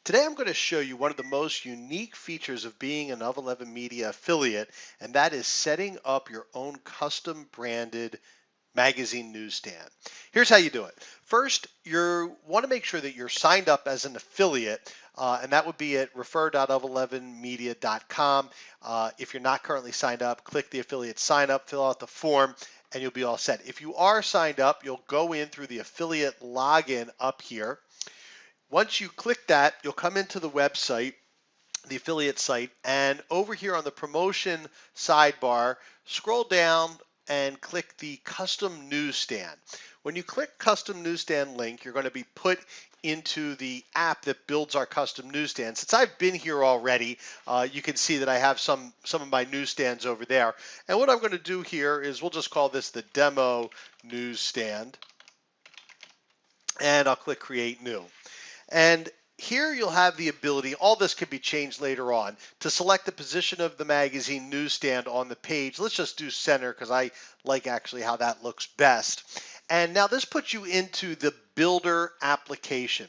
Today I'm going to show you one of the most unique features of being an Of 11 Media affiliate, and that is setting up your own custom branded magazine newsstand. Here's how you do it. First, you want to make sure that you're signed up as an affiliate, and that would be at refer.of11media.com. If you're not currently signed up, click the affiliate sign up, fill out the form, and you'll be all set. If you are signed up, you'll go in through the affiliate login up here. Once you click that, you'll come into the website, the affiliate site, and over here on the promotion sidebar, scroll down and click the custom newsstand. When you click custom newsstand link, you're going to be put into the app that builds our custom newsstand. Since I've been here already, you can see that I have some of my newsstands over there. And what I'm going to do here is we'll just call this the demo newsstand. And I'll click create new. And here you'll have the ability, all this can be changed later on, to select the position of the magazine newsstand on the page. Let's just do center because I like actually how that looks best. And now this puts you into the builder application.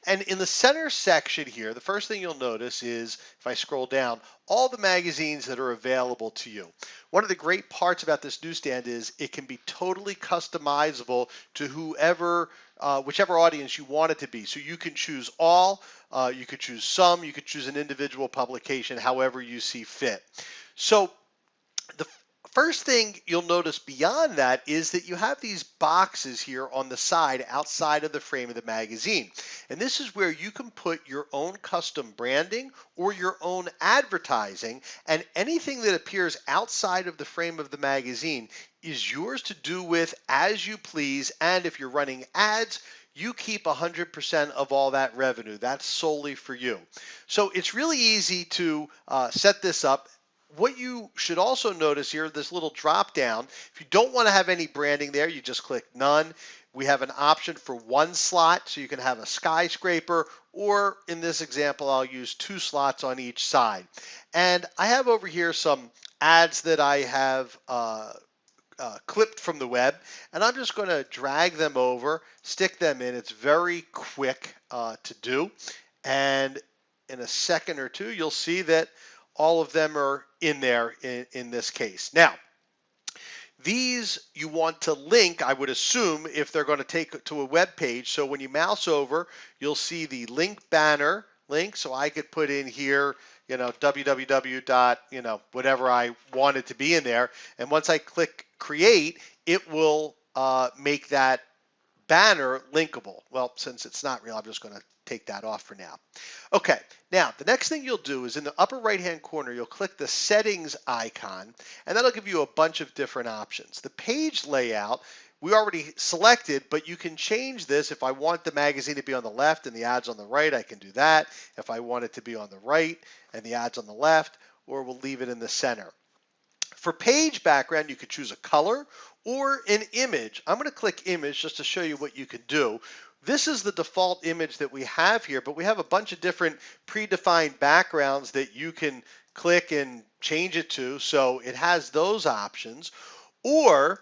And in the center section here, the first thing you'll notice is, if I scroll down, all the magazines that are available to you. One of the great parts about this newsstand is it can be totally customizable to whichever audience you want it to be. So you can choose all, you could choose some, you could choose an individual publication, however you see fit. So the first thing you'll notice beyond that is that you have these boxes here on the side outside of the frame of the magazine. And this is where you can put your own custom branding or your own advertising, and anything that appears outside of the frame of the magazine is yours to do with as you please. And if you're running ads, you keep 100% of all that revenue. That's solely for you. So it's really easy to set this up. What you should also notice here, this little drop down, if you don't want to have any branding there, you just click none. We have an option for one slot, so you can have a skyscraper, or in this example, I'll use 2 slots on each side. And I have over here some ads that I have clipped from the web, and I'm just going to drag them over, stick them in. It's very quick to do, and in a second or two, you'll see that all of them are in there in this case. Now, these you want to link, I would assume, if they're going to take it to a web page. So when you mouse over, you'll see the link banner link. So I could put in here, www. Whatever I want it to be in there. And once I click create, it will make that banner linkable. Well, since it's not real, I'm just going to take that off for now. Okay, now the next thing you'll do is in the upper right hand corner, you'll click the settings icon, and that'll give you a bunch of different options. The page layout, we already selected, but you can change this. If I want the magazine to be on the left and the ads on the right, I can do that. If I want it to be on the right and the ads on the left, or we'll leave it in the center. For page background, you could choose a color or an image. I'm going to click image just to show you what you can do. This is the default image that we have here, but we have a bunch of different predefined backgrounds that you can click and change it to. So it has those options. Or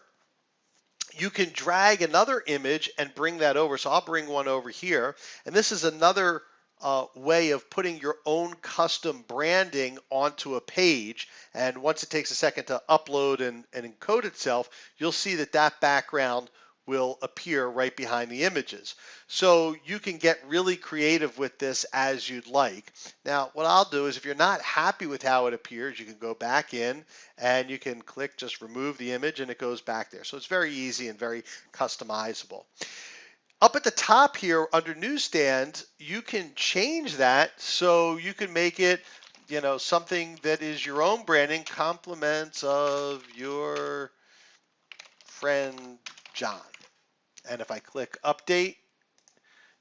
you can drag another image and bring that over. So I'll bring one over here. And this is another way of putting your own custom branding onto a page. And once it takes a second to upload and encode itself, you'll see that that background will appear right behind the images. So you can get really creative with this as you'd like. Now, what I'll do is, if you're not happy with how it appears, you can go back in and you can click just remove the image and it goes back there. So it's very easy and very customizable. Up at the top here under Newsstand, you can change that so you can make it, something that is your own branding, compliments of your friend John. And if I click update,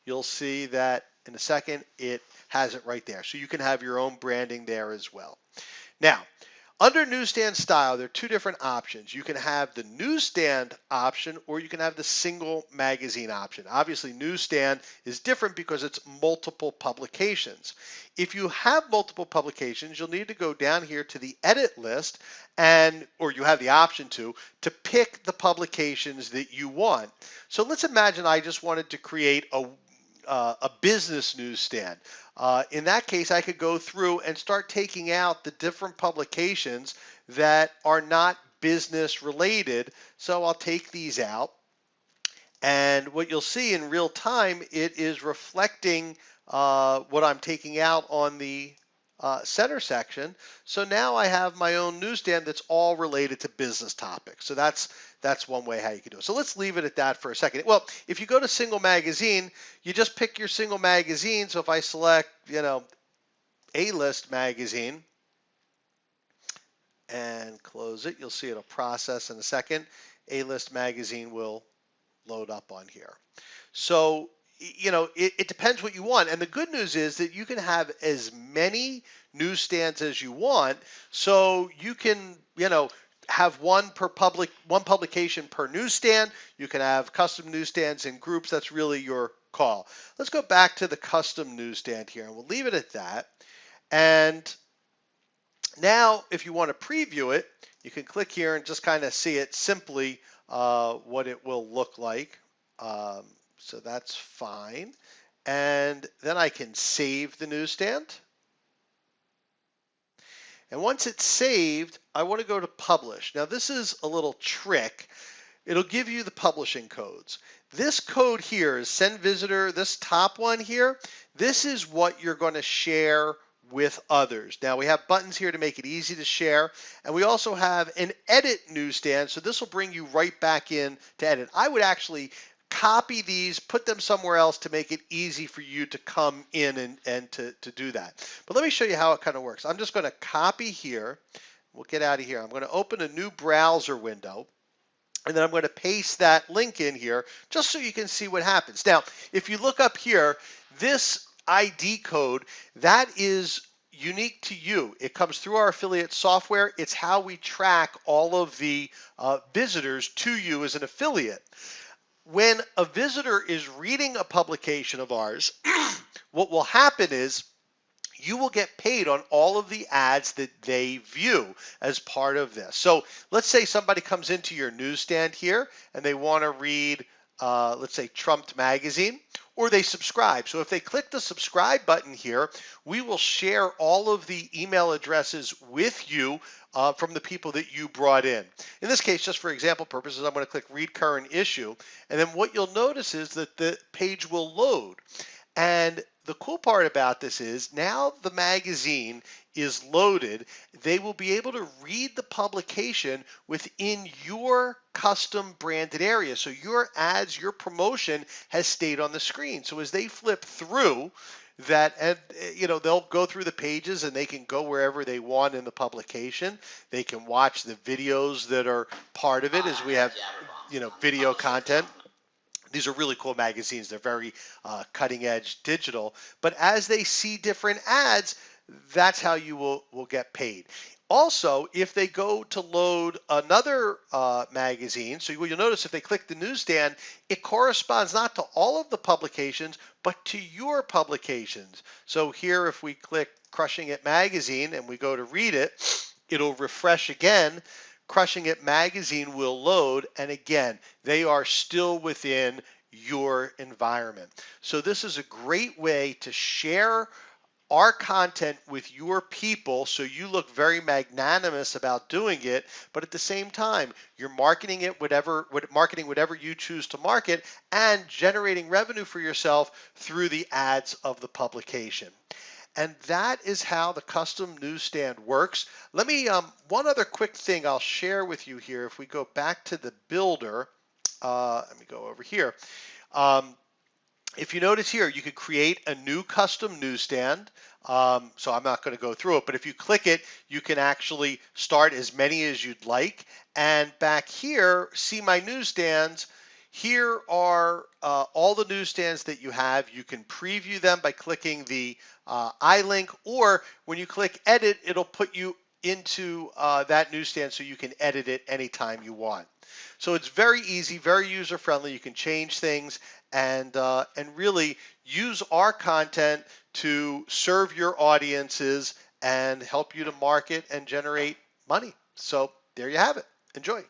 you'll see that in a second it has it right there. So you can have your own branding there as well. Now, under Newsstand style, there are 2 different options. You can have the Newsstand option, or you can have the single magazine option. Obviously, Newsstand is different because it's multiple publications. If you have multiple publications, you'll need to go down here to the edit list, or you have the option to pick the publications that you want. So let's imagine I just wanted to create a business newsstand. In that case, I could go through and start taking out the different publications that are not business related. So I'll take these out. And what you'll see in real time, it is reflecting what I'm taking out on the center section. So now I have my own newsstand that's all related to business topics. So that's one way how you can do it. So let's leave it at that for a second. Well, if you go to single magazine, you just pick your single magazine. So if I select, A-list magazine and close it, you'll see it'll process in a second. A-list magazine will load up on here. So it depends what you want. And the good news is that you can have as many newsstands as you want. So you can, have one publication per newsstand. You can have custom newsstands in groups. That's really your call. Let's go back to the custom newsstand here, and we'll leave it at that. And now, if you want to preview it, you can click here and just kind of see it simply what it will look like. So that's fine. And then I can save the newsstand. And once it's saved, I want to go to publish. Now this is a little trick. It'll give you the publishing codes. This code here is send visitor, this top one here, this is what you're going to share with others. Now we have buttons here to make it easy to share, and we also have an edit newsstand, so this will bring you right back in to edit. I would actually copy these, put them somewhere else to make it easy for you to come in and to do that. But let me show you how it kind of works. I'm just going to copy here. We'll get out of here. I'm going to open a new browser window, and then I'm going to paste that link in here just so you can see what happens. Now, if you look up here, this ID code, that is unique to you. It comes through our affiliate software. It's how we track all of the visitors to you as an affiliate. When a visitor is reading a publication of ours, what will happen is you will get paid on all of the ads that they view as part of this. So let's say somebody comes into your newsstand here and they want to read, let's say, Trumped Magazine, or they subscribe. So if they click the subscribe button here, we will share all of the email addresses with you from the people that you brought in. In this case, just for example purposes, I'm going to click Read Current Issue, and then what you'll notice is that the page will load. And the cool part about this is now the magazine is loaded. They will be able to read the publication within your custom branded area. So your ads, your promotion has stayed on the screen. So as they flip through that, and they'll go through the pages and they can go wherever they want in the publication. They can watch the videos that are part of it as we have, video content. These are really cool magazines. They're very cutting edge digital. But as they see different ads, that's how you will get paid. Also, if they go to load another magazine, so you'll notice if they click the newsstand, it corresponds not to all of the publications, but to your publications. So here, if we click Crushing It Magazine and we go to read it, it'll refresh again. Crushing It Magazine will load, and again, they are still within your environment. So this is a great way to share our content with your people, so you look very magnanimous about doing it, but at the same time, you're marketing whatever you choose to market and generating revenue for yourself through the ads of the publication. And that is how the custom newsstand works. Let me, one other quick thing I'll share with you here. If we go back to the builder, let me go over here. If you notice here, you could create a new custom newsstand. So I'm not going to go through it, but if you click it, you can actually start as many as you'd like. And back here, see my newsstands. Here are all the newsstands that you have. You can preview them by clicking the I link, or when you click edit, it'll put you into that newsstand so you can edit it anytime you want. So it's very easy, very user-friendly. You can change things and really use our content to serve your audiences and help you to market and generate money. So there you have it. Enjoy.